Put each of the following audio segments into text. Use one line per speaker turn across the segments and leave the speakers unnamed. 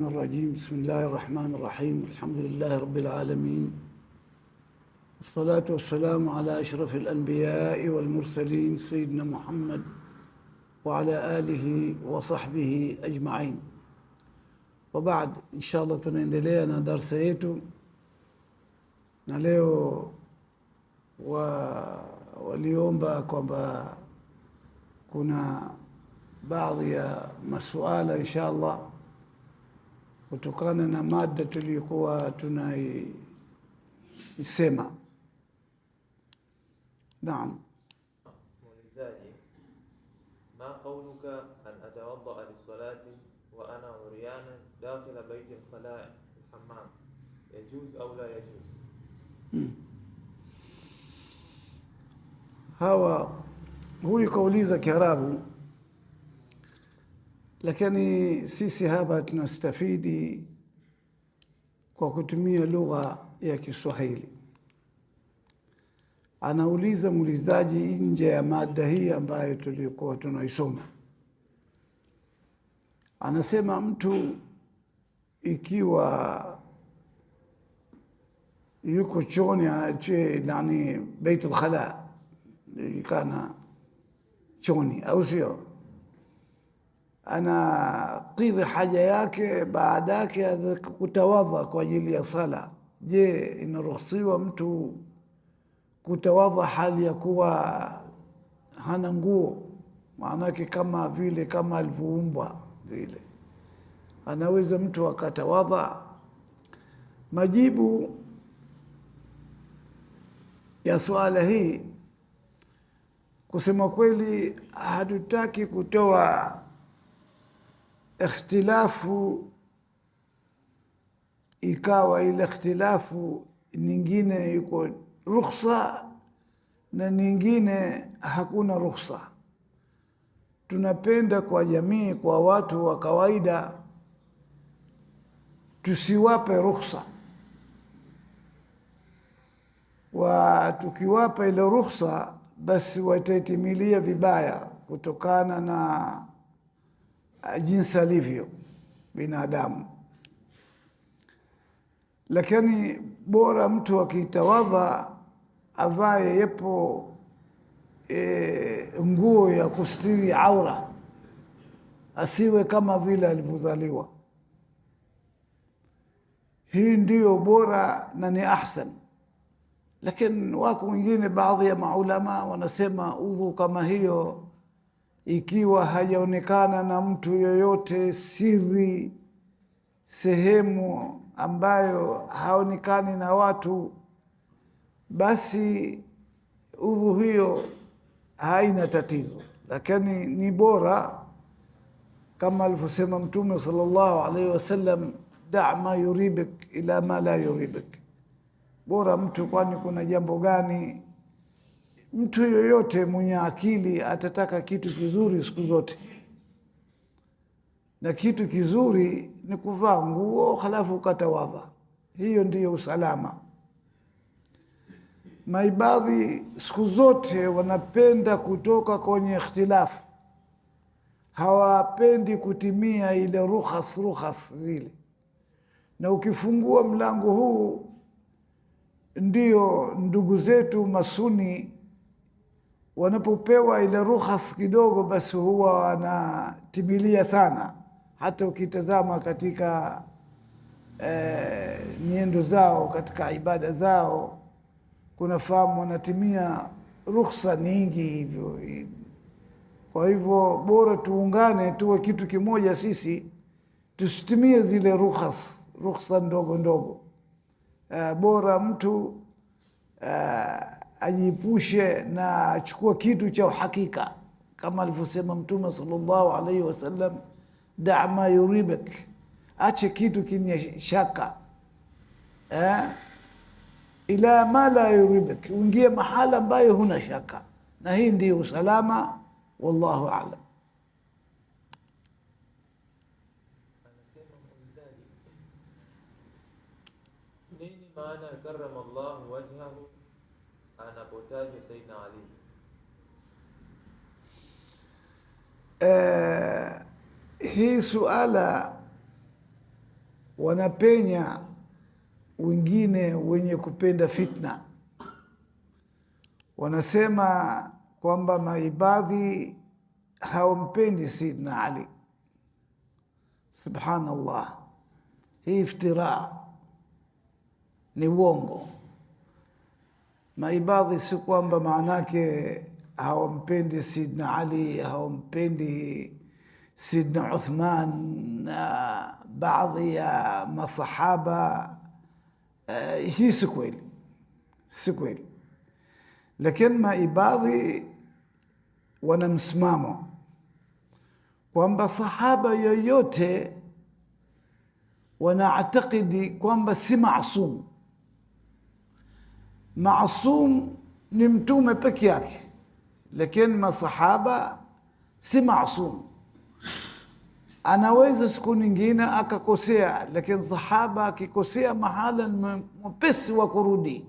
الرجيم. بسم الله الرحمن الرحيم. الحمد لله رب العالمين، والصلاة والسلام على أشرف الأنبياء والمرسلين سيدنا محمد وعلى آله وصحبه أجمعين. وبعد إن شاء الله tunaendelea na darasa yetu, na leo waliomba kwamba kuna baadhi ya masuala insha Allah kutokana na mada tulikuwa tunaisema. Naam.
Muulizaji, ma qawluka an atawadda lis-salati wa ana uriyana dakhila bayt al-khala' al-hammam yajuz au la yajuz?
Huyu kauliza Kiarabu, lakini sisi hapa tunastafidi kwa kutumia lugha ya Kiswahili. Anauliza muulizaji nje ya mada hii ambayo tulikuwa tunaisoma. Anasema mtu ikiwa yuko chooni yani Baitul Khala, kana chooni au sio, anakidhi haja yake, baada yake kutawadha kwa ajili ya sala. Je, inaruhusiwa mtu kutawadha hali ya kuwa hana nguo? Maanake kama vile kama alivyoumbwa vile, anaweza mtu akatawadha? Majibu ya swala hii, kusema kweli, hatutaki kutoa ikhtilafu ikawa ile ikhtilafu nyingine yuko rukhsa na nyingine hakuna rukhsa. Tunapenda kwa jamii, kwa watu wa kawaida, tusiwape rukhsa, wa tukiwapa ile rukhsa basi wataitimilia vibaya kutokana na jinsi alivyo binadamu. Lakini bora mtu akitawadha avae yepo nguo ya kustiri aura, asiwe kama vile alivyozaliwa. Hii ndiyo bora na ni ahsan. Lakini wako wengine, baadhi ya maulama wanasema udhu kama hiyo, ikiwa hajaonekana na mtu yoyote siri, sehemu ambayo haonekani na watu, basi udhu hiyo haina tatizo. Lakini ni bora kama alivyosema Mtume sallallahu alaihi wasallam, da' ma yuribik ila ma la yuribik. Bora mtu, kwani kuna jambo gani? Mtu yoyote mwenye akili atataka kitu kizuri siku zote, na kitu kizuri ni kuvaa nguo halafu ukatawadha. Hiyo ndiyo usalama. Maibadhi siku zote wanapenda kutoka kwenye ikhtilafu, hawapendi kutimia ile rukhas zile. Na ukifungua mlango huu, ndio ndugu zetu Masuni wanapopewa ile rukhas kidogo, basi huwa wanatimilia sana. Hata ukitazama katika nyendo zao, katika ibada zao, kuna fahamu wanatimia rukhsa nyingi hivyo. Kwa hivyo bora tuungane, tuwe kitu kimoja sisi, tusitimie zile rukhsa ndogo ndogo. Bora mtu ajiepushe na achukua kitu cha uhakika, kama alivyosema Mtume sallallahu alaihi wasallam, da' ma yuribik, ache kitu kinye shaka ila ma la yuribik, uingie mahala ambayo huna shaka, na hii ndiyo usalama. Wallahu a'lam.
Anasema muulizaji, nini maana karrama Allah wajhahu anapotaja Sayyidina Ali?
Hii suala wanapenya wengine wenye kupenda fitna. Wanasema kwamba maibadhi hawampendi Sidna Ali. Subhanallah, hii iftira, ni uongo. Maibadhi si kwamba maanake hawampendi Sidna Ali, hawampendi Sidna Uthman na baadhi ya masahaba. Hii si kweli, si kweli. Lakini maibadhi wana msimamo kwamba sahaba yoyote wanaatakidi kwamba si maasum. Maasum ni mtume peke yake, lakini masahaba si maasum. Anaweza siku nyingine akakosea, lakini sahaba akikosea mahala mpesi wa kurudi.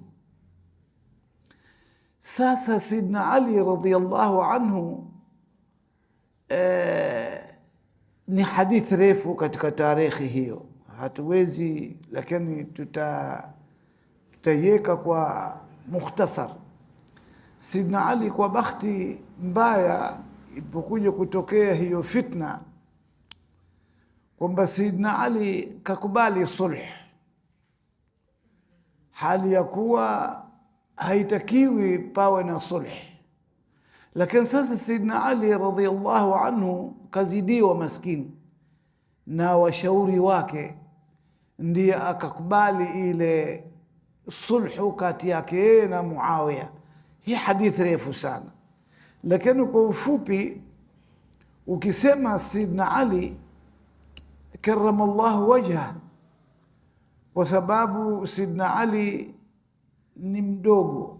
Sasa Sidna Ali radhiyallahu anhu ni hadithi refu katika tarehe hiyo, hatuwezi, lakini tutaiweka kwa mukhtasar. Sidna Ali kwa bahati mbaya ilipokuja kutokea hiyo fitna, kwamba Sidna Ali kakubali sulh, hali ya kuwa haitakiwi pawe na sulh. Lakini sasa Sidna Ali radhiyallahu anhu kazidiwa maskini na washauri wake, ndiye akakubali ile sulhu kati yake na Muawiya. Hii hadithi refu sana, lakini kwa ufupi ukisema Sidna Ali karamallahu wajha, kwa sababu Sidna Ali ni mdogo,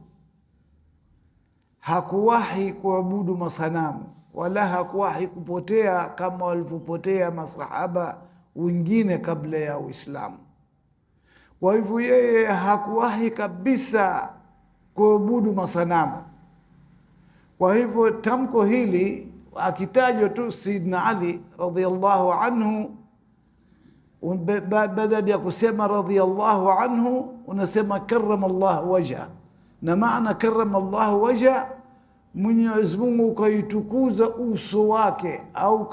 hakuwahi kuabudu masanamu wala hakuwahi kupotea kama walivyopotea masahaba wengine kabla ya Uislamu. Kwa hivyo yeye hakuwahi kabisa kuabudu masanamu. Kwa hivyo tamko hili akitajwa tu Sidna Ali radhiyallahu anhu, badala ya kusema radhiyallahu anhu unasema karamallahu wajha. Na maana karamallahu wajha, Mwenyezi Mungu kaitukuza uso wake, au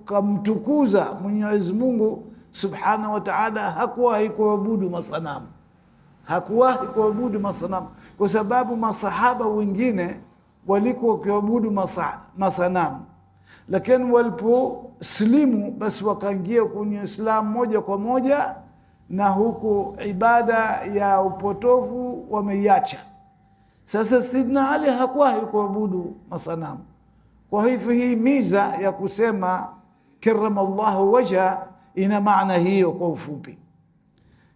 kamtukuza Mwenyezi Mungu subhanahu wa ta'ala. Hakuwahi kuabudu masanamu, hakuwahi kuabudu masanamu, kwa sababu masahaba wengine walikuwa kuabudu masanamu, lakini waliposlimu basi wakaingia kwenye Uislamu moja kwa moja, na huku ibada ya upotofu wameiacha. Sasa Sidna Ali hakuwahi kuabudu masanamu. Kwa hivyo hii miza ya kusema karamallahu wajha ina maana hiyo kwa ufupi.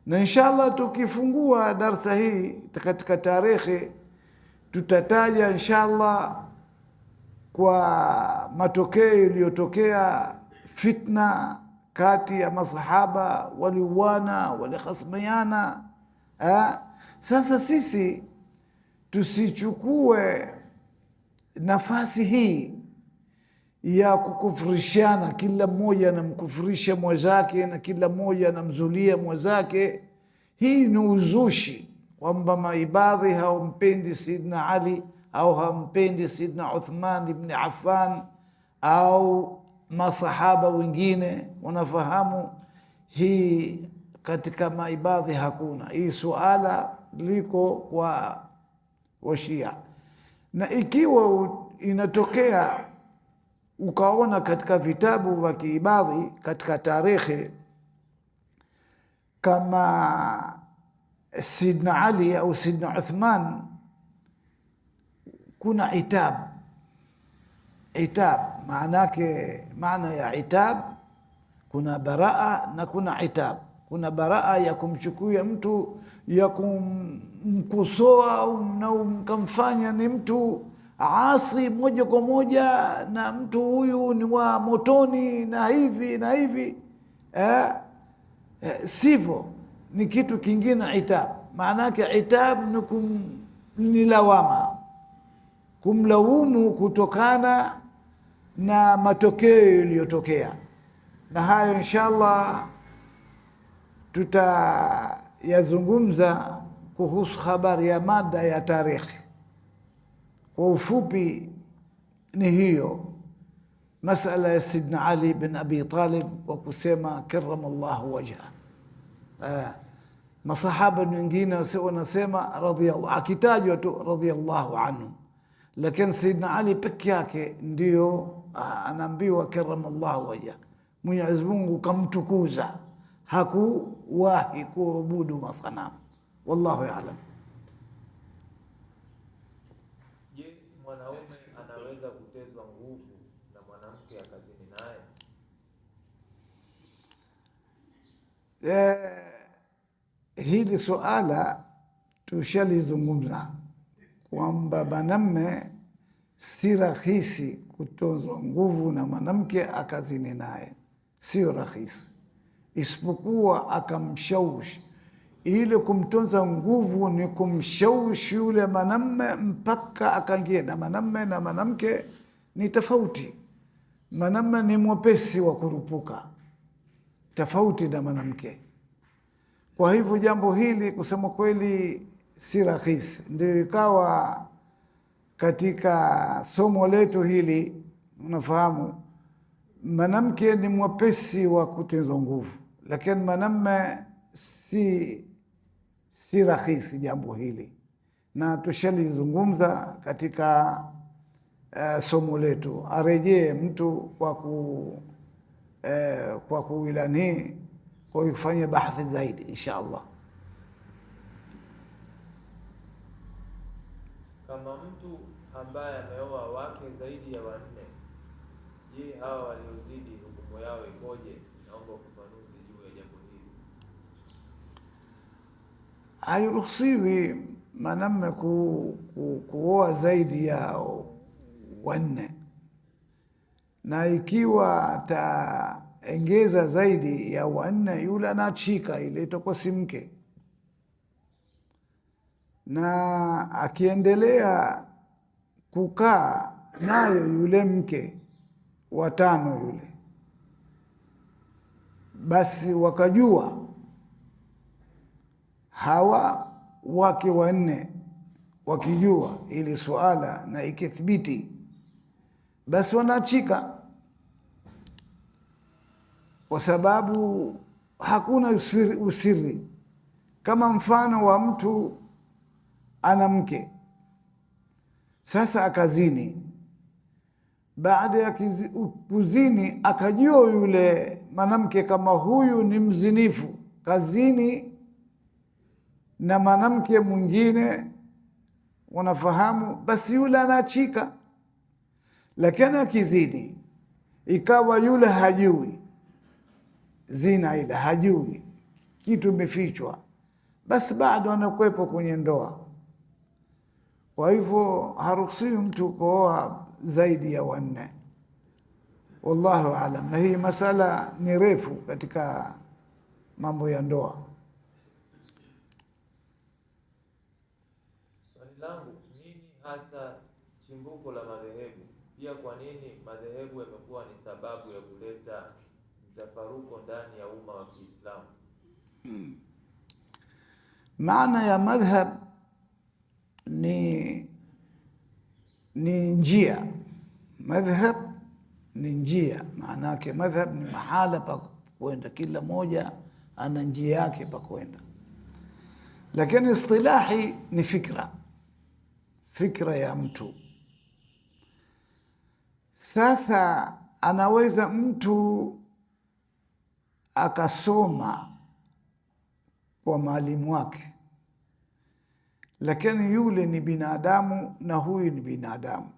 Na inshallah tukifungua darsa hii katika tarehe, tutataja inshallah kwa matokeo yaliyotokea fitna kati ya masahaba, waliuana, walikhasmiana. Sasa sisi tusichukue nafasi hii ya kukufurishana, kila mmoja anamkufurisha mwenzake na kila mmoja anamzulia mwenzake. Hii ni uzushi, kwamba maibadhi hawampendi Sidna Ali au hawampendi Sidna Uthman ibn Affan au masahaba wengine. Wanafahamu hii katika maibadhi hakuna. Hii suala liko kwa washia. Na ikiwa inatokea ukaona katika vitabu vya kiibadhi katika tarehe kama Sidna Ali au Sidna Uthman, kuna itab. Itab maana ya itab, kuna baraa na kuna itab. Kuna baraa ya kumchukua mtu, ya kumkosoa na kumfanya ni mtu asi moja kwa moja, na mtu huyu ni wa motoni na hivi na hivi. Sivyo, ni kitu kingine. Itab maanake itab ni lawama, kumlaumu kutokana na matokeo yaliyotokea. Na hayo inshallah tutayazungumza kuhusu habari ya mada ya tarikhi. Kwa ufupi ni hiyo masala ya Sidna Ali bin Abi Talib kwa kusema karamallahu wajha. Masahaba wengine wanasema radhiyallahu, akitajwa tu radhiyallahu anhu, lakini Sidna Ali peke yake ndio anaambiwa karamallahu wajha. Mwenyezi Mungu kamtukuza, hakuwahi kuabudu masanamu. Wallahu ya'lam.
Je, mwanaume anaweza kutezwa nguvu na mwanamke akazini naye?
Hili suala tushalizungumza kwamba mwanamume si rahisi kutozwa nguvu na mwanamke akazini naye, sio rahisi, isipokuwa akamshawishi. Ile kumtonza nguvu ni kumshawishi yule mwanamume mpaka akaingia. Na mwanamume na mwanamke ni tofauti. Mwanamume ni mwepesi wa kurupuka, tofauti na mwanamke. Kwa hivyo jambo hili kusema kweli si rahisi. Ndio ikawa katika somo letu hili, unafahamu, mwanamke ni mwepesi wa kutezwa nguvu, lakini mwanamume si rahisi jambo hili, na tushalizungumza katika somo letu. Arejee mtu kwa kuilani, kwa kufanya bahthi zaidi insha Allah.
Kama mtu ambaye ameoa wake zaidi ya 4, je, hawa waliozidi hukumu yao ikoje? Naomba ufafanuzi juu ya jambo hili.
Hairuhusiwi mwanamume kuoa zaidi ya 4, na ikiwa ataengeza zaidi ya 4 yule anaachika, ile itakuwa si mke. Na akiendelea kukaa nayo yule mke wa 5 yule, basi wakajua hawa wake 4, wakijua ili suala na ikithibiti, basi wanaachika, kwa sababu hakuna usiri. Kama mfano wa mtu ana mke sasa akazini, baada ya kuzini akajua yule mwanamke kama huyu ni mzinifu, kazini na mwanamke mwingine, unafahamu, basi yule anaachika. Lakini akizini ikawa yule hajui zina ile, hajui kitu imefichwa, basi bado anakuwepo kwenye ndoa. Kwa hivyo haruhusiwi mtu kuoa zaidi ya 4. Wallahu aalam. Na hii masala ni refu katika mambo ya ndoa.
Swali langu, nini hasa chimbuko la madhehebu? Pia kwa nini madhehebu yamekuwa ni sababu ya kuleta mtafaruko ndani ya umma wa Kiislamu?
Maana ya madhhab ni njia. Madhhab ni njia, maana yake madhhab ni mahala pa kwenda, kila moja ana njia yake pa kwenda. Lakini istilahi ni fikra ya mtu. Sasa anaweza mtu akasoma kwa mwalimu wake, lakini yule ni binadamu na huyu ni binadamu.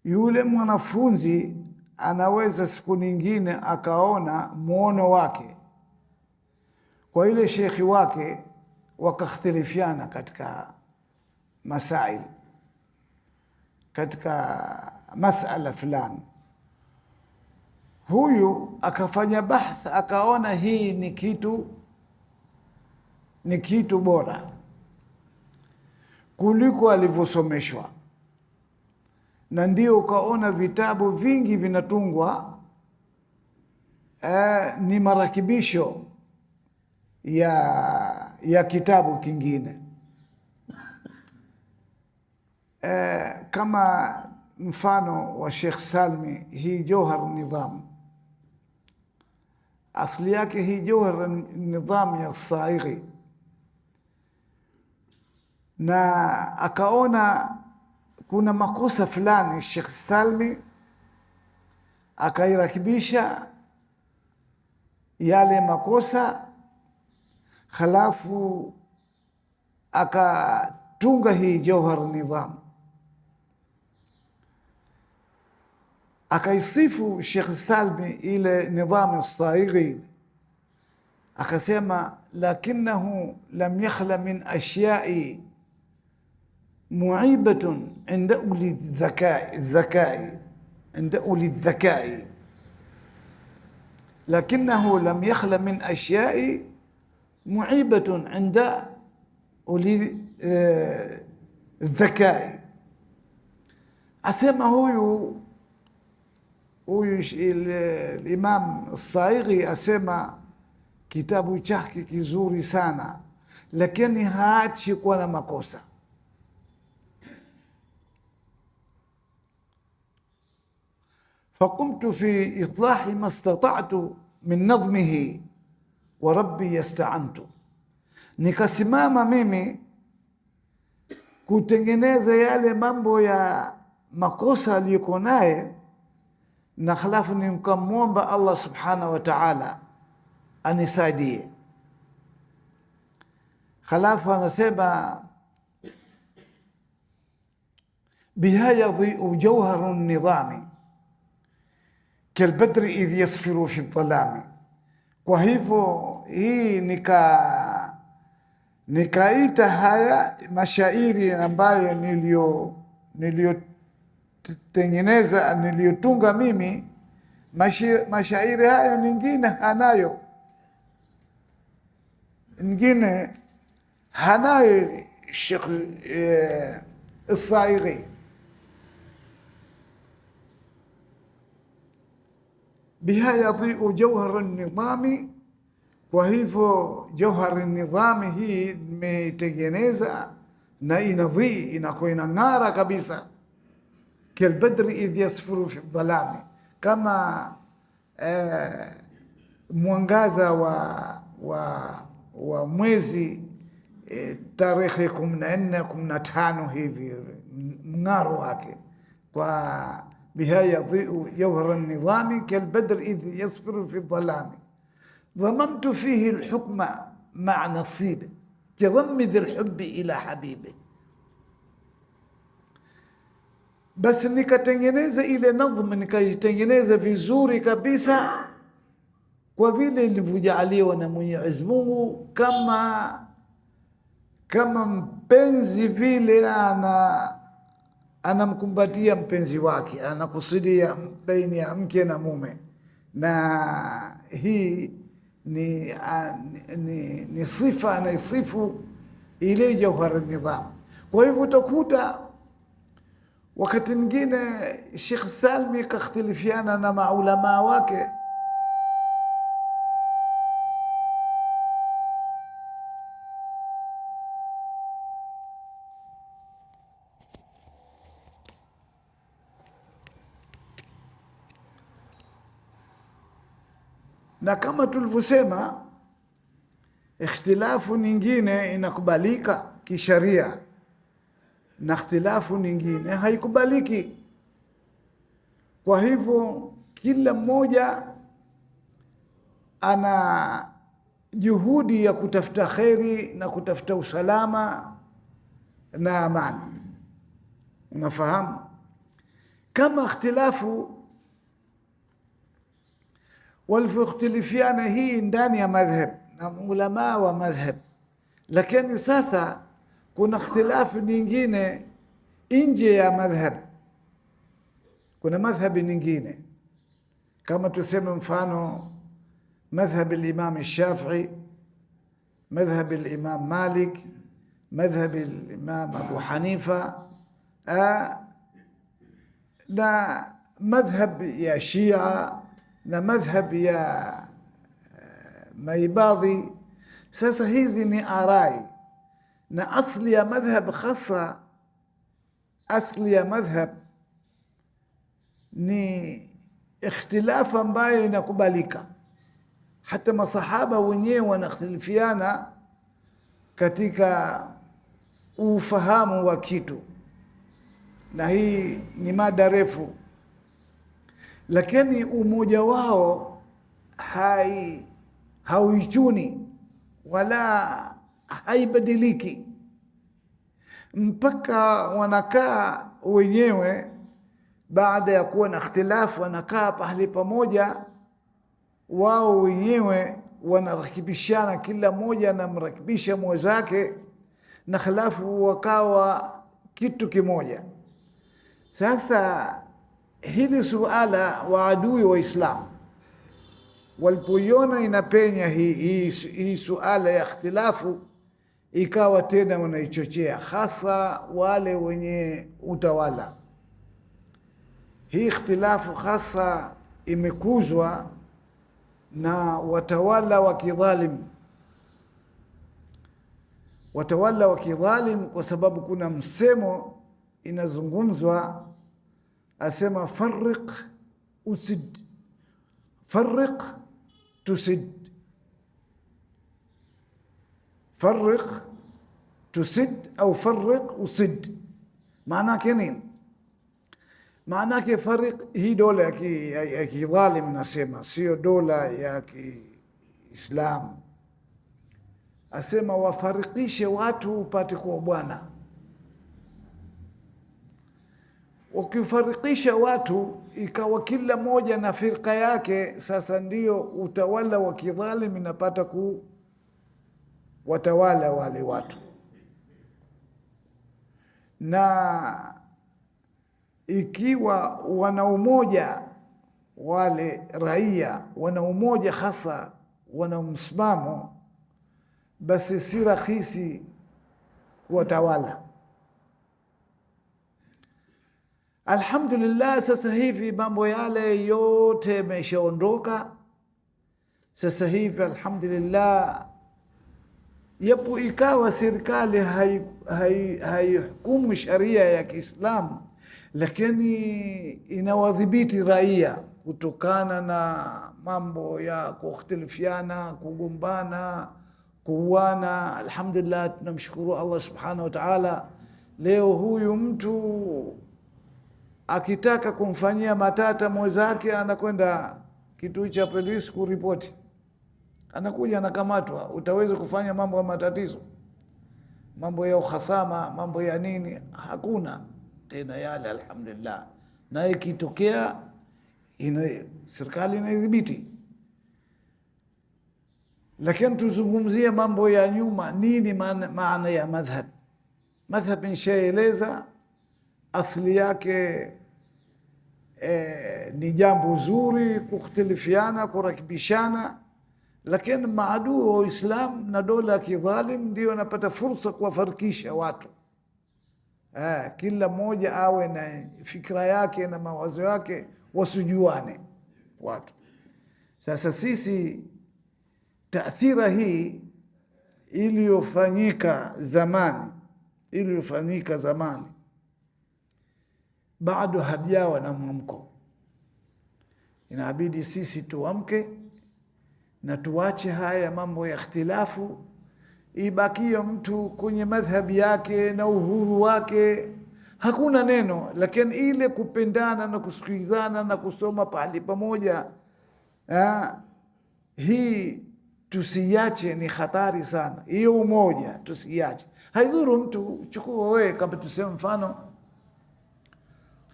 Yule mwanafunzi anaweza siku nyingine akaona muono wake kwa ile shekhi wake, wakahtilifiana katika masail, katika masala fulani. Huyu akafanya bahth, akaona hii ni kitu bora kuliko alivyosomeshwa, na ndio ukaona vitabu vingi vinatungwa ni marakibisho ya kitabu kingine. Kama mfano wa Sheikh Salmi, hii Jawhar Nidham, asli yake hii Jawhar Nidham ya Saighi, na akaona kuna makosa fulani Sheikh Salmi, akairakibisha yale makosa, halafu akatunga hii Jawhar Nidham. Akaisifu Sheikh Salmi ile nidhamu Saighi, akasema lakinahu lam yakhla min ashyai muibatun inda uli dhakai عند أولي الذكاء، لكنه لم يخل من أشياء معيبة عند أولي الذكاء. أسمى هو الإمام الصايغي أسمى kitabu chake kizuri sana, lakini haachi kuwa na makosa. فقمت في إصلاح ما استطعت من نظمه وربي استعنت. Nikasimama mimi kutengeneza yale mambo ya makosa aliyoko naye, na halafu nikamwomba Allah subhanahu wa ta'ala anisaidie. Halafu anasema biha yadhi'u jawharu nidhami kalbadri idh yasfiru fi dhalami. Kwa hivyo hii nikaita haya mashairi ambayo niliyotengeneza, niliyotunga mimi. Mashairi hayo nyingine hanayo, nyingine hanayo Sheikh Saighi. biha yadhi'u jawhar an-nidhami. Kwa hivyo Jawhar an-Nidhami hii imetengeneza na inadhi, inakuwa inang'ara kabisa. Kalbadri idh yasfiru fi dhalami, kama mwangaza wa mwezi tarehe 14 15 hivi, mng'aro wake. Kwa biha yadhi'u jawhar an-nidhami kalbadr idh yasfiru fi dhalami ضممت فيه الحكم مع نصيبه كضم ذي الحب إلى حبيبه. Basi nikatengeneza ile nadhmu, nikaitengeneza vizuri kabisa kwa vile ilivyojaliwa na Mwenyezi Mungu, kama mpenzi vile anamkumbatia mpenzi wake, anakusudia baina ya mke na mume. Na hii ni sifa anaisifu ile Jawhar an-Nidham. Kwa hivyo utakuta wakati mwingine Sheikh Salmi kakhtilifiana na maulama wake, na kama tulivyosema, ikhtilafu nyingine inakubalika kisharia na ikhtilafu nyingine haikubaliki. Kwa hivyo kila mmoja ana juhudi ya kutafuta kheri na kutafuta usalama na amani. Unafahamu, kama ikhtilafu walivyoختلفiana hii ndani ya madhhab na ulama wa madhhab, lakini sasa kuna ikhtilafu nyingine nje ya madhhab. Kuna madhhabi nyingine kama tuseme mfano madhhab al-Imam Shafi'i, madhhab al-Imam Malik, madhhab al-Imam Abu Hanifa, na madhhab ya Shia na madhhab ya Maibadhi. Sasa hizi ni arai, na asli ya madhhab, hasa asli ya madhhab ni ikhtilafu ambayo inakubalika. Hata masahaba wenyewe wanakhtilafiana katika ufahamu wa kitu, na hii ni mada refu, lakini umoja wao hauichuni wala haibadiliki mpaka wanakaa wenyewe. Baada ya kuwa na ikhtilafu, wanakaa pahali pamoja, wao wenyewe wanarakibishana, kila mmoja anamrakibisha mwenzake, na khilafu wakawa kitu kimoja. Sasa hili suala waadui wa Islam walipoiona inapenya hii suala ya ikhtilafu, ikawa tena wanaichochea, hasa wale wenye utawala. Hii ikhtilafu hasa imekuzwa na watawala wa kidhalim, watawala wa kidhalim, kwa sababu kuna msemo inazungumzwa asema farriq usid, farriq tusid, farriq tusid au farriq usid. Maana yake nini? Maana yake farriq, hii dola ya kidhalim nasema, sio dola ya Kiislamu. Asema wafarikishe watu upate kuwa bwana. Ukifarikisha watu ikawa kila moja na firqa yake, sasa ndio utawala wa kidhalim inapata watawala wale watu. Na ikiwa wana umoja wale raia, wana umoja hasa, wana msimamo, basi si rahisi kuwatawala. Alhamdulillah, sasa hivi mambo yale yote yameshaondoka. Sasa hivi alhamdulillah, yapo ikawa serikali haihukumu sharia ya Kiislamu, lakini inawadhibiti raia kutokana na mambo ya kuختلفiana, kugombana, kuuana. Alhamdulillah, tunamshukuru Allah subhanahu wa ta'ala. Leo huyu mtu akitaka kumfanyia matata mwenzake, anakwenda kituo cha polisi kuripoti, anakuja anakamatwa. Utaweza kufanya mambo ya matatizo, mambo ya uhasama, mambo ya nini, hakuna tena yale, alhamdulillah. Na ikitokea serikali inaidhibiti. Lakini tuzungumzie mambo ya nyuma. Nini maana ya madhhab? Madhhab nishaeleza asli yake ni jambo zuri, kuختلفiana, kurakibishana, lakini maadui wa Uislamu na dola ya kidhalim ndio wanapata fursa kuwafarikisha watu. Kila mmoja awe na fikra yake na mawazo yake, wasujuane watu. Sasa sisi taathira hii iliyofanyika zamani bado hajawa na mwamko. Inabidi sisi tuamke na tuache haya mambo ya ikhtilafu, ibakie mtu kwenye madhhabi yake na uhuru wake, hakuna neno. Lakini ile kupendana na kusikilizana na kusoma pahali pamoja, hii tusiache, ni hatari sana. Hiyo umoja tusiache. Haidhuru mtu, chukua wewe kama tuseme mfano,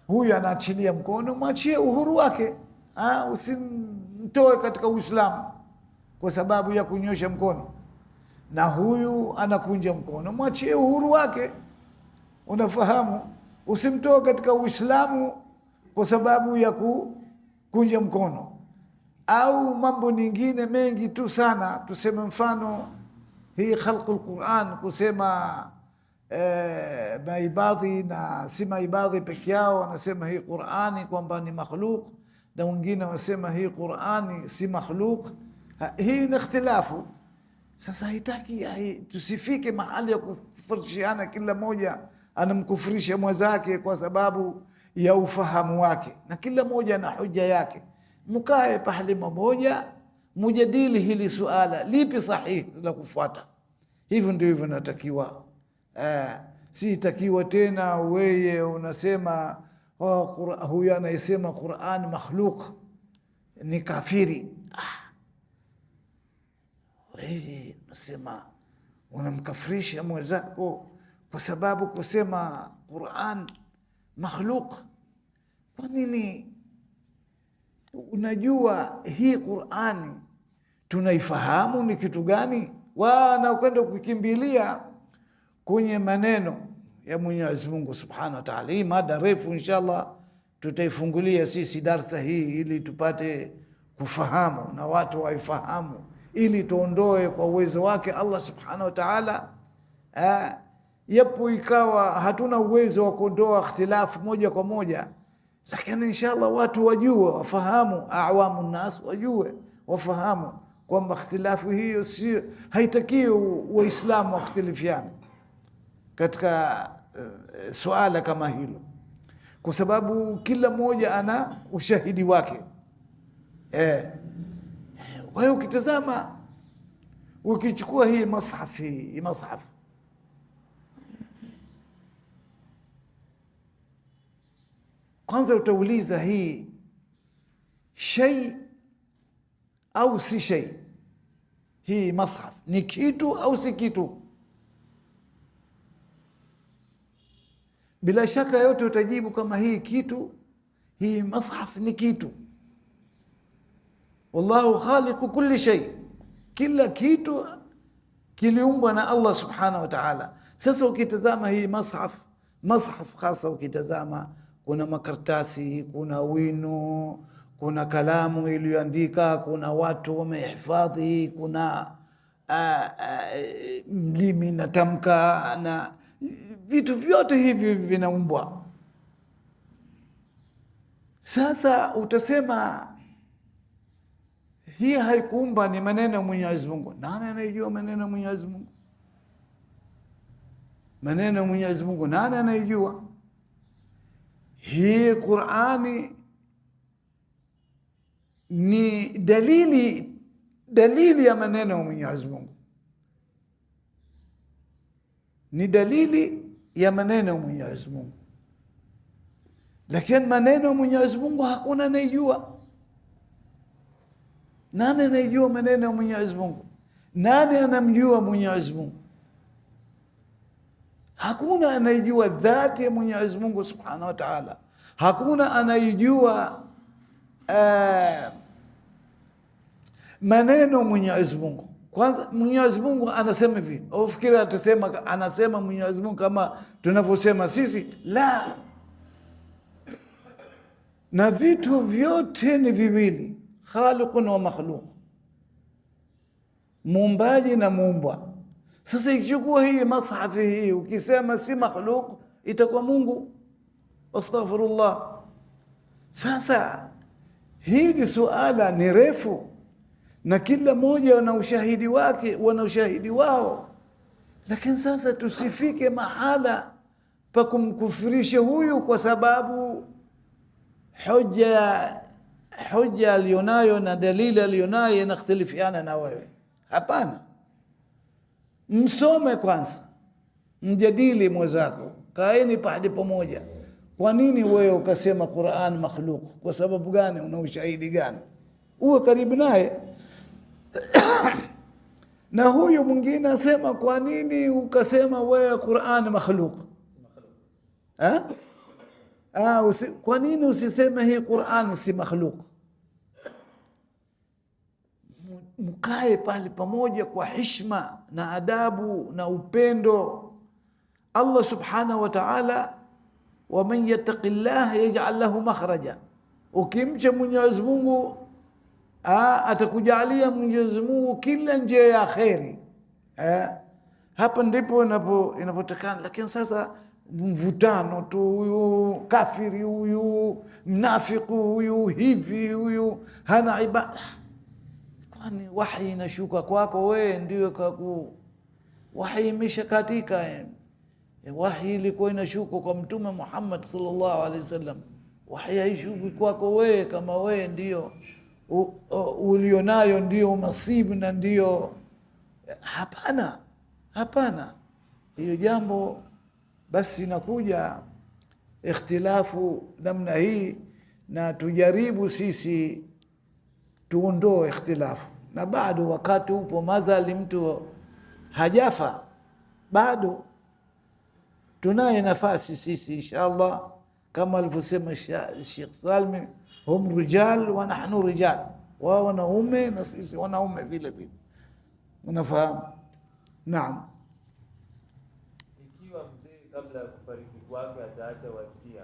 huyu anaachilia mkono, mwachie uhuru wake. Usimtoe katika Uislamu kwa sababu ya kunyosha mkono. Na huyu anakunja mkono, mwachie uhuru wake. Unafahamu? Usimtoe katika Uislamu kwa sababu ya kukunja mkono. Au mambo nyingine mengi tu sana. Tuseme mfano hii khalqul Qur'an, kusema maibadhi na si maibadhi peke yao wanasema hii Qur'ani kwamba ni makhluq, na wengine wasema hii Qur'ani si makhluq. Hii ni ikhtilafu. Sasa haitaki tusifike mahali ya kufurishiana, kila moja anamkufurisha mwenzake kwa sababu ya ufahamu wake, na kila moja na hoja yake. Mkae pahali mmoja, mujadili hili suala lipi sahihi la kufuata. Hivyo ndivyo natakiwa. Si takiwa tena wewe unasema huyu anayesema Qur'an makhluq ni kafiri. Wewe unasema unamkafirisha mwenzako kwa sababu kusema Qur'an makhluq. Kwa nini? Unajua hii Qur'ani tunaifahamu ni kitu gani? Wanakwenda kukimbilia kwenye maneno ya Mwenyezi Mungu Subhanahu wa Ta'ala. Hii mada refu, inshallah tutaifungulia sisi darasa hii ili tupate kufahamu na watu waifahamu, ili tuondoe kwa uwezo wake Allah Subhanahu wa Ta'ala. Yapo ikawa hatuna uwezo wa kuondoa ikhtilafu moja kwa moja, lakini inshallah watu wajue, wafahamu, awamu nas wajue, wafahamu kwamba ikhtilafu hiyo si haitakiwi Waislamu waختلفiane katika suala kama hilo, kwa sababu kila mmoja ana ushahidi wake. Wewe ukitazama, ukichukua hii mushaf kwanza utauliza hii shay au si shay? Hii mushaf ni kitu au si kitu? Bila shaka yote utajibu kama hii kitu, hii mushaf ni kitu. Wallahu khaliqu kulli shay, kila kitu kiliumbwa na Allah Subhanahu wa Ta'ala. Sasa ukitazama hii mushaf hasa ukitazama, kuna makartasi, kuna wino, kuna kalamu iliyoandika, kuna watu wamehifadhi, kuna mlimi na tamka, na vitu vyote hivi vinaumbwa. Sasa utasema hii haikuumba, ni maneno ya Mwenyezi Mungu. Nani anayejua maneno ya Mwenyezi Mungu? Maneno ya Mwenyezi Mungu nani anayejua? Hii Qur'ani ni dalili ya maneno ya Mwenyezi Mungu, ni dalili ya maneno ya Mwenyezi Mungu. Lakini maneno ya Mwenyezi Mungu hakuna anayejua. Nani anayejua maneno ya Mwenyezi Mungu? Nani anamjua Mwenyezi Mungu? Hakuna anayejua dhati ya Mwenyezi Mungu Subhanahu wa Ta'ala. Hakuna anayejua maneno Mwenyezi Mungu. Kwanza Mwenyezi Mungu anasema hivi, ufikiri atasema anasema Mwenyezi Mungu kama tunavyosema sisi? La. Na vitu vyote ni viwili, khaliqun wa makhluq, muumbaji na muumbwa. Sasa ikichukua hii mashafi hii ukisema si makhluq, itakuwa Mungu. Astaghfirullah. Sasa hili suala ni refu, na kila mmoja wana ushahidi wake, wana ushahidi wao. Lakini sasa tusifike mahala pa kumkufirisha huyu kwa sababu hoja alionayo na dalili alionayo inaختلفiana na wewe. Hapana. Msome kwanza, mjadili mwenzako, kaeni pahali pamoja. Kwa nini wewe ukasema Qur'an makhluq? Kwa sababu gani? Una ushahidi gani? Uwe karibu naye. Na huyu mwingine asema, kwa nini ukasema wewe Qur'an makhluq? Kwa nini usiseme hii Qur'an si makhluq? Mkae pale pamoja kwa heshima na adabu na upendo. Allah Subhanahu wa Ta'ala, wa man yattaqillah yaj'al lahu makhraja. Ukimcha Mwenyezi Mungu atakujalia Mwenyezi Mungu kila njia ya kheri. Hapa ndipo inapotakana. Lakini sasa mvutano tu, huyu kafiri, huyu mnafiki, huyu hivi, huyu hana ibada. kwani wahi inashuka kwako wewe ndio wahi imeshakatika. Wahi ilikuwa inashuka kwa Mtume Muhammad sallallahu alaihi wasallam, wahi haishuki kwako wewe kama wewe ndio ulionayo ndio masibu na ndio. Hapana, hiyo jambo basi inakuja ikhtilafu namna hii, na tujaribu sisi tuondoe ikhtilafu. Na bado wakati upo, mazali mtu hajafa, bado tunaye nafasi sisi inshallah, kama alivyosema Sheikh Salmi, hum rijal wa nahnu rijal, wao wanaume na sisi wanaume vile vile. Unafahamu? Naam.
Ikiwa mzee kabla ya kufariki kwake ataacha wasia,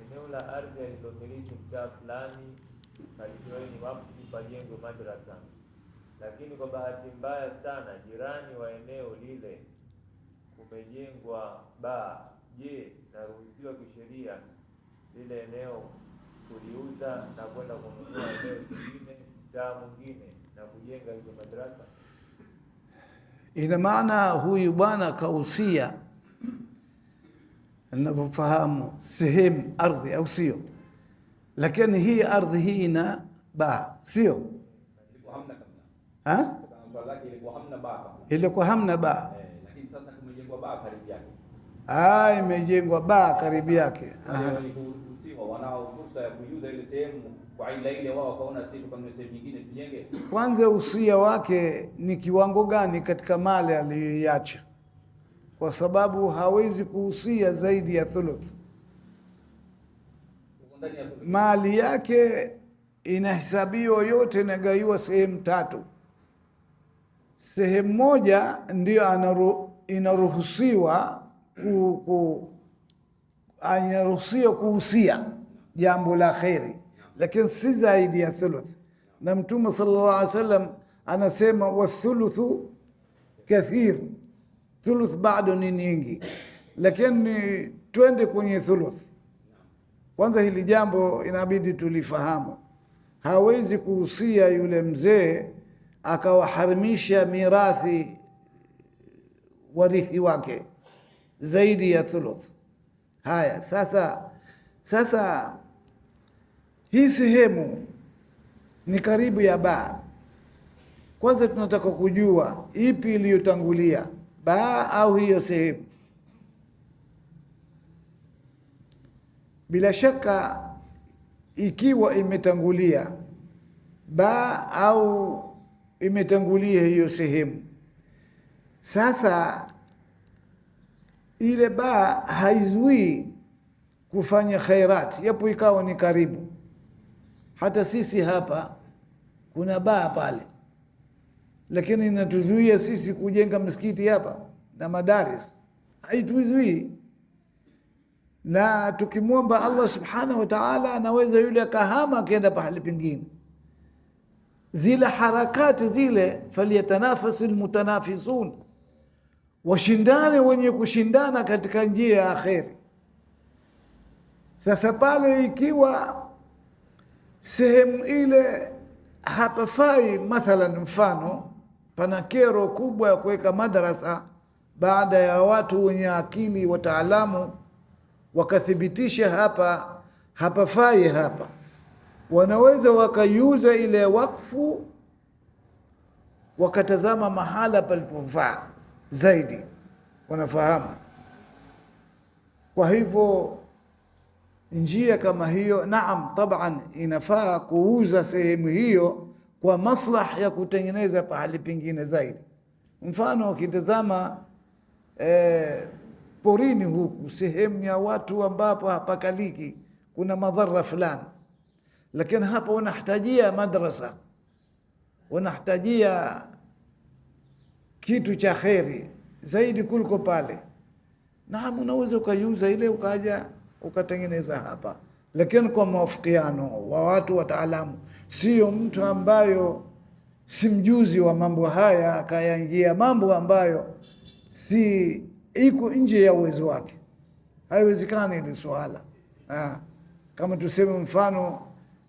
eneo la ardhi alilomiliki mtaa fulani alitoa ni wakfu pajengwe madrasa, lakini kwa bahati mbaya sana jirani wa eneo lile kumejengwa baa. Je, naruhusiwa kisheria lile eneo kuliuza na kwenda kununua eneo jingine mtaa mwingine na kujenga hizo madrasa?
Ina maana huyu bwana kausia, ninavyofahamu, sehemu ardhi, au sio? Lakini hii ardhi hii ina baa, sio? Ilikuwa hamna baa,
lakini sasa kumejengwa baa karibu yake.
Imejengwa baa karibu yake.
Wanao fursa ya kuuza ile sehemu kwa ile wao wakaona sisi kama sehemu nyingine tujenge.
Kwanza usia wake ni kiwango gani katika mali aliyoiacha? Kwa sababu hawezi kuhusia zaidi ya thuluth. Mali yake inahesabiwa yote, inagaiwa sehemu 3. Sehemu moja ndio inaruhusiwa kuhusia jambo la kheri, lakini si zaidi ya thuluth. Na Mtume sallallahu alaihi wasallam anasema wathuluthu kathir, thuluth bado ni nyingi, lakini twende kwenye thuluth. Kwanza hili jambo inabidi tulifahamu. Hawezi kuhusia yule mzee akawaharimisha mirathi warithi wake zaidi ya thuluth. Haya, sasa hii sehemu ni karibu ya baa. Kwanza tunataka kujua ipi iliyotangulia, baa au hiyo sehemu? Bila shaka ikiwa imetangulia baa au imetangulia hiyo sehemu, sasa ile baa haizuii kufanya khairat, yapo ikawa ni karibu. Hata sisi hapa kuna baa pale, lakini inatuzuia sisi kujenga msikiti hapa na madaris? Haituzuii. Na tukimwomba Allah subhanahu wa ta'ala, anaweza yule akahama akienda pahali pengine. Zile harakati zile, falyatanafasu almutanafisun, washindane wenye kushindana katika njia ya akheri. Sasa pale ikiwa sehemu ile hapafai, mathalan mfano pana kero kubwa ya kuweka madrasa, baada ya watu wenye akili wataalamu wakathibitisha hapa hapafai, hapa wanaweza wakaiuza ile wakfu, wakatazama mahala palipofaa zaidi. Wanafahamu? Kwa hivyo njia kama hiyo, naam, taban inafaa kuuza sehemu hiyo kwa maslaha ya kutengeneza pahali pengine zaidi. Mfano ukitazama porini huku, sehemu ya watu ambapo hapakaliki, kuna madhara fulani, lakini hapa wanahitajia madrasa, wanahitajia kitu cha kheri zaidi kuliko pale. Naam, unaweza ukaiuza ile ukaja ukatengeneza hapa, lakini kwa mawafikiano wa watu wataalamu, sio mtu ambayo si mjuzi wa mambo haya akayaingia mambo ambayo si iko nje ya uwezo wake. Haiwezekani ile swala. Kama tuseme mfano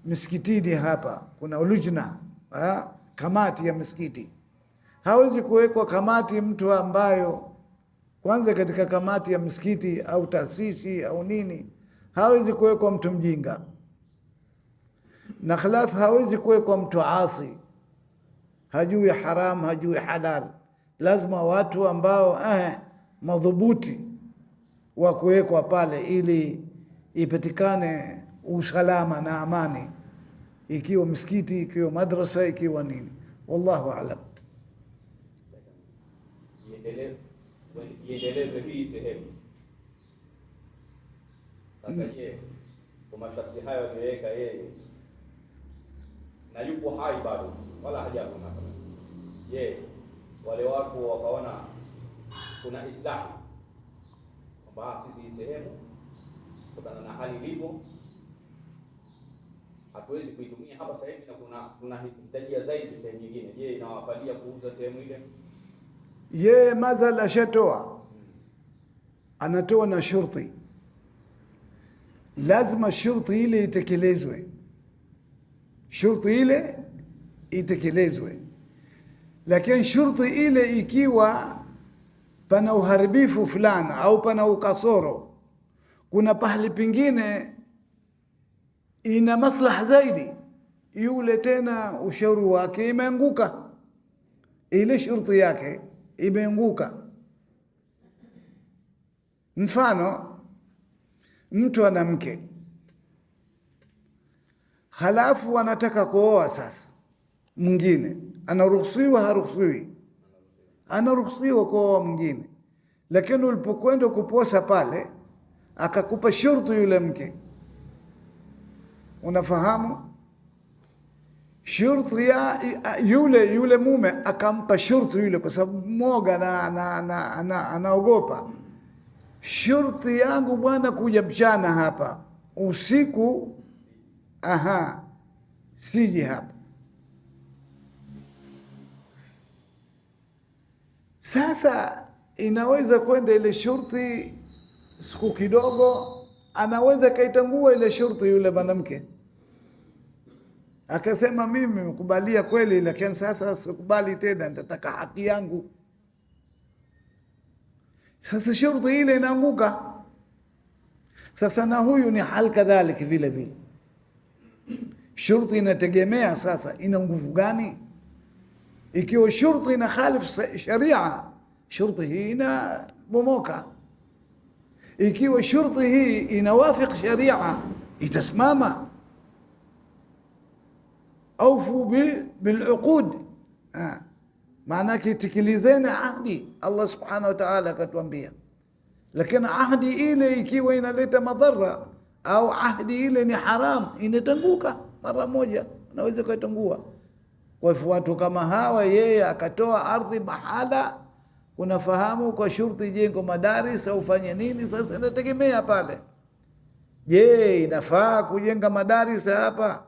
msikitini hapa kuna lujna, kamati ya misikiti. Hawezi kuwekwa kamati mtu ambayo kwanza katika kamati ya msikiti au taasisi au nini, hawezi kuwekwa mtu mjinga, na khilafu hawezi kuwekwa mtu asi, hajui haram, hajui halal. Lazima watu ambao madhubuti wa kuwekwa pale ili ipatikane usalama na amani, ikiwa msikiti, ikiwa madrasa, ikiwa nini. Wallahu a'lam.
Iendelezwe hii sehemu. Sasa je, kwa masharti hayo aliyoweka yeye na yupo hai bado wala hajafa mathalan, je, wale watu wakaona kuna islahi kwamba sisi hii sehemu kutokana na hali ilivyo hatuwezi kuitumia hapa sasa hivi na kuna hitajia zaidi sehemu nyingine, je, inawafalia kuuza sehemu ile?
Ye mazal ashatoa, anatoa na shurti, lazima shurti ile itekelezwe, shurti ile itekelezwe. Lakini shurti ile ikiwa pana uharibifu fulani au pana ukasoro, kuna pahali pingine ina maslaha zaidi, yule tena ushauri wake imeanguka, ile shurti yake imeanguka. Mfano, mtu ana mke halafu anataka kuoa sasa mwingine, anaruhusiwa haruhusiwi? Anaruhusiwa kuoa mwingine, lakini ulipokwenda kuposa pale akakupa shurti yule mke, unafahamu shurti ya yule mume akampa shurti yule, kwa sababu moga na anaogopa, shurti yangu bwana kuja mchana hapa, usiku siji hapa. Sasa inaweza kwenda ile shurti siku kidogo, anaweza kaitangua ile shurti yule mwanamke, akasema mimi mkubalia kweli, lakini sasa sikubali tena, nitataka haki yangu. Sasa shurti ile inaanguka. Sasa na huyu ni hal kadhalika vile vile. Shurti inategemea sasa ina nguvu gani. Ikiwa shurti ina khalif sharia, shurti hii ina bomoka. Ikiwa shurti hii inawafik sharia, itasimama. Aufu biluqud, maanake tekelezeni ahdi. Allah subhanahu wa ta'ala akatuambia. Lakini ahdi ile ikiwa inaleta madhara au ahdi ile ni haram, inatanguka mara moja, naweza kuitangua. Kwa hivyo watu kama hawa, yeye akatoa ardhi mahala, unafahamu kwa shurti jengo madaris au fanye nini. Sasa inategemea pale, je, inafaa kujenga madaris hapa?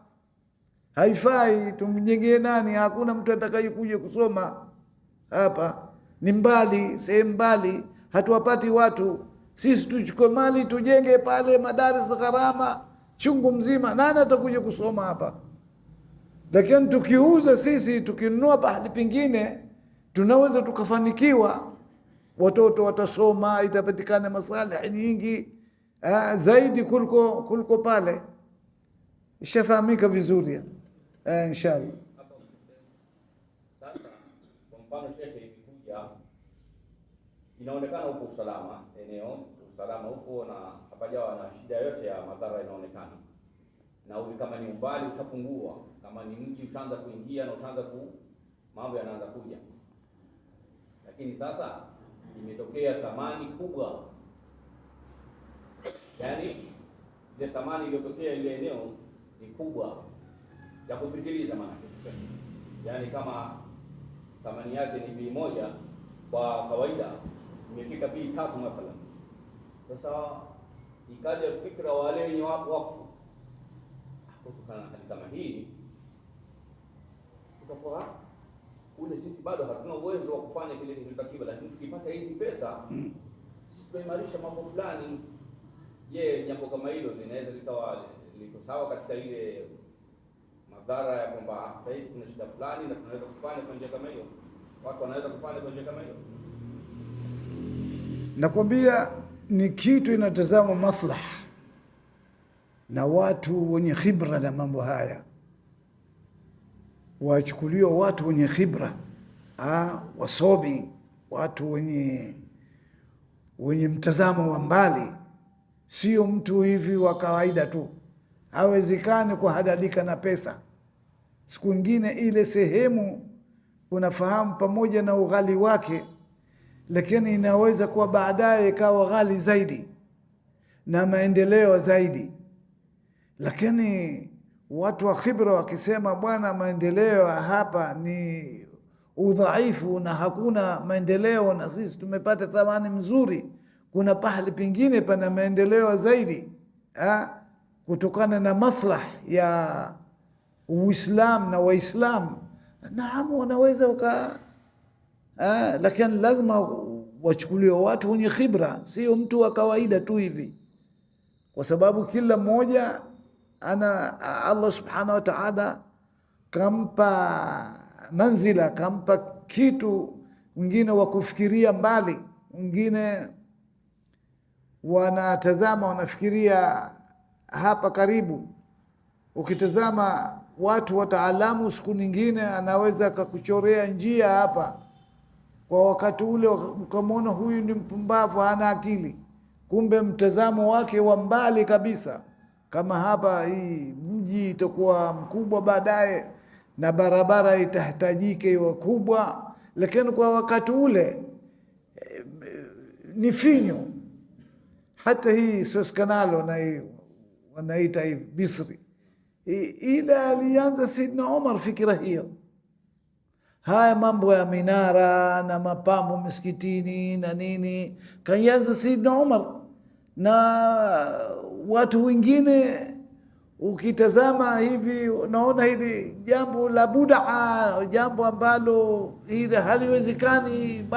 Haifai. Tumjengee nani? Hakuna mtu atakayekuja kusoma hapa, ni mbali, sehemu mbali, hatuwapati watu. Sisi tuchukue mali tujenge pale madaris, gharama chungu mzima, nani atakuja kusoma hapa? Lakini tukiuza sisi, tukinunua pahali pengine, tunaweza tukafanikiwa, watoto watasoma, itapatikana maslahi nyingi zaidi kuliko pale. Ishafahamika vizuri inshallah.
Sasa kwa mfano shekhe, ikikuja inaonekana huko usalama, eneo usalama huko na hapajawa na shida yote ya madhara inaonekana, na kama ni umbali ushapungua, kama ni mji ushaanza kuingia na ushaanza mambo yanaanza kuja. Lakini sasa imetokea thamani kubwa, yani ile thamani iliyotokea ile eneo ni kubwa ya kupitiliza. Maana yani kama thamani yake ni bei1 kwa kawaida, imefika bei3 mathalan. Sasa ikaja fikra wale wenye wakfu, kutokana na hali kama hii, tutakuwa ule sisi bado hatuna uwezo wa kufanya kile kilichotakiwa, lakini tukipata hizi pesa tutaimarisha mambo fulani. Je, jambo kama hilo linaweza likawa liko sawa katika ile madhara ya kwamba sasa hivi kuna shida fulani na tunaweza kufanya kwa njia kama hiyo. Watu wanaweza kufanya kwa njia kama hiyo.
Nakwambia ni kitu inatazama maslaha na watu wenye khibra na mambo haya. Wachukuliwa watu wenye khibra, wasomi, watu wenye mtazamo wa mbali, sio mtu hivi wa kawaida tu. Hawezekani kuhadadika na pesa. Siku nyingine ile sehemu unafahamu pamoja na ughali wake, lakini inaweza kuwa baadaye ikawa ghali zaidi na maendeleo zaidi. Lakini watu wa khibra wakisema bwana, maendeleo hapa ni udhaifu na hakuna maendeleo, na sisi tumepata thamani mzuri, kuna pahali pengine pana maendeleo zaidi, kutokana na maslaha ya Uislamu na Waislamu, naam, wanaweza lakini lazima wachukuliwe watu wenye khibra, sio mtu wa kawaida tu hivi, kwa sababu kila mmoja Allah subhanahu wa ta'ala kampa manzila, kampa kitu. Wengine wa kufikiria mbali, wengine wanatazama, wanafikiria hapa karibu. Ukitazama watu wataalamu, siku nyingine anaweza akakuchorea njia hapa kwa wakati ule, ukamwona huyu ni mpumbavu, hana akili, kumbe mtazamo wake wa mbali kabisa. Kama hapa hii mji itakuwa mkubwa baadaye na barabara itahitajike iwe kubwa, lakini kwa wakati ule ni finyo. Hata hii Suez Canal wanaita hivi Misri, ile alianza Sidna Umar fikira hiyo. Haya mambo ya minara na mapambo misikitini na nini kaanza Sidna Umar, na watu wengine ukitazama hivi unaona hili jambo la budaa, jambo ambalo hili haliwezekani,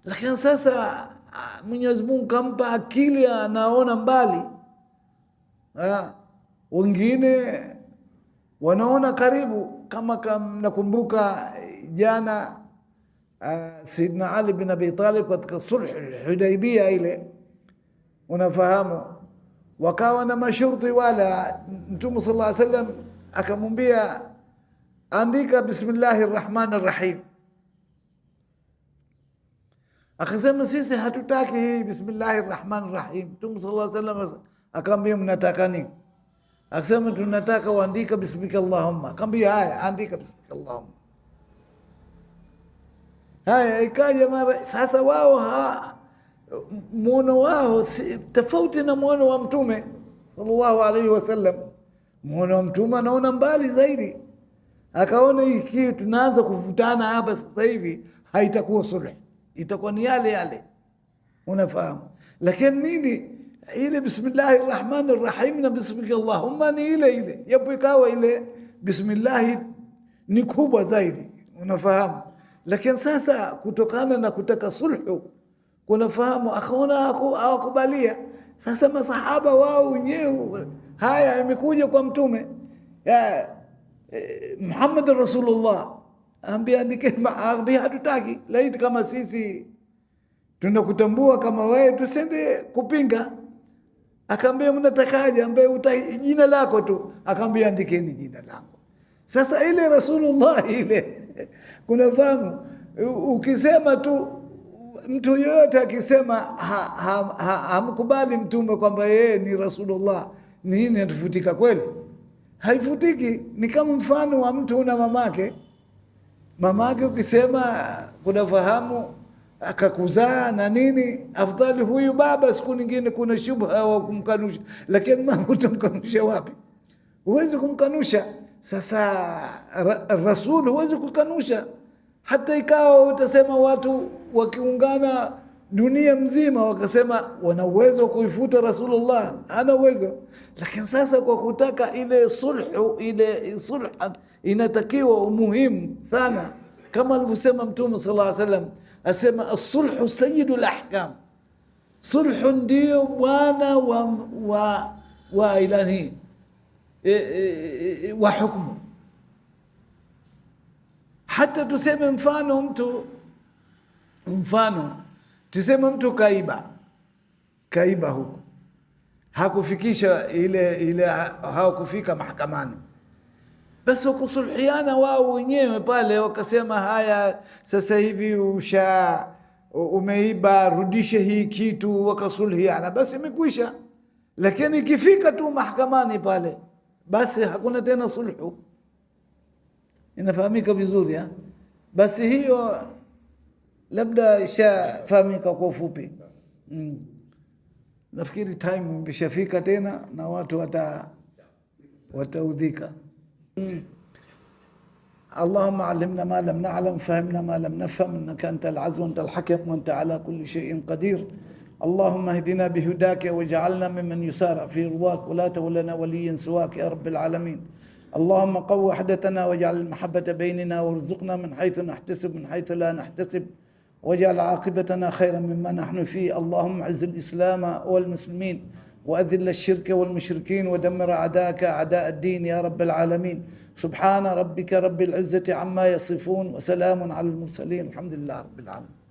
lakini sasa Mwenyezi Mungu kampa akili, anaona mbali. Wengine wanaona karibu, kama nakumbuka jana Sidna Ali bin Abi Talib katika sulh al-Hudaybiyah ile, unafahamu, wakawa na masharti, wala Mtume sallallahu alaihi wasallam akamwambia andika bismillahir rahmanir rahim. Akasema sisi hatutaki hii bismillahir rahmanir rahim. Mtume sallallahu alaihi wasallam akamwambia mnataka nini? Akasema tunataka uandika bismika Allahumma. Akamwambia haya, andika bismika Allahumma. Haya ikaja mara. Sasa wao muono wao tofauti na muono wa Mtume sallallahu alaihi wasallam. Muono wa Mtume anaona mbali zaidi, akaona hiki tunaanza kuvutana hapa sasa hivi haitakuwa sulh, itakuwa ni yale yale, unafahamu. Lakini nini ile bismillahir rahmanir rahim na bismika Allahumma ni ile ile, yapo ikawa ile bismillah ni kubwa zaidi, unafahamu. Lakini sasa kutokana na kutaka sulhu, kunafahamu, akaona hawakubalia. Sasa masahaba wao wenyewe, haya imekuja kwa Mtume ya Muhammad Rasulullah, ambia hatutaki, laiti kama sisi tunakutambua kama wewe tusende kupinga. Akaambia mnatakaje? Ambaye jina lako tu. Akaambia andikeni jina langu. Sasa ile Rasulullah ile kunafahamu, ukisema tu, mtu yoyote akisema hamkubali Mtume kwamba yeye ni Rasulullah, nini inatufutika kweli? Haifutiki. Ni kama mfano wa mtu na mamake ukisema kunafahamu akakuzaa na nini, afadhali huyu baba, siku nyingine kuna shubha wa kumkanusha, lakini mama utamkanusha wapi? Huwezi kumkanusha. Sasa Rasul huwezi kukanusha, hata ikawa utasema watu wakiungana dunia mzima wakasema wana uwezo kuifuta Rasulullah, hana uwezo. Lakini sasa kwa kutaka ile sulhu, ile sulh inatakiwa umuhimu sana, kama alivyosema Mtume sallallahu alaihi wasallam, asema as-sulhu sayyidul ahkam, sulhu ndio bwana wa ilani, wa hukumu. Hata tuseme mfano tuseme mtu kaiba huko, hakufikisha ile hawakufika mahakamani, basi wakusulhiana wao wenyewe pale, wakasema haya, sasa hivi umeiba, rudishe hii kitu, wakasulhiana, basi imekwisha. Lakini ikifika tu mahakamani pale, basi hakuna tena sulhu. Inafahamika vizuri ha? Basi hiyo labda ishafahamika kwa ufupi. Nafikiri time imeshafika tena na watu wataudhika. اللهم علمنا ما لم نعلم، فهمنا ما لم نفهم، انك انت العز وانت الحكم وانت على كل شيء قدير. اللهم اهدنا بهداك واجعلنا ممن يسارع في رضاك، ولا تولنا وليا سواك يا رب العالمين. اللهم قو وحدتنا واجعل المحبة بيننا، وارزقنا من حيث نحتسب من حيث لا نحتسب، واجعل عاقبتنا خيرا مما نحن فيه. اللهم اعز الإسلام والمسلمين، وأذل الشرك والمشركين، ودمر أعداءك أعداء الدين يا رب العالمين. سبحان ربك رب العزة عما يصفون، وسلام على المرسلين، الحمد لله رب العالمين.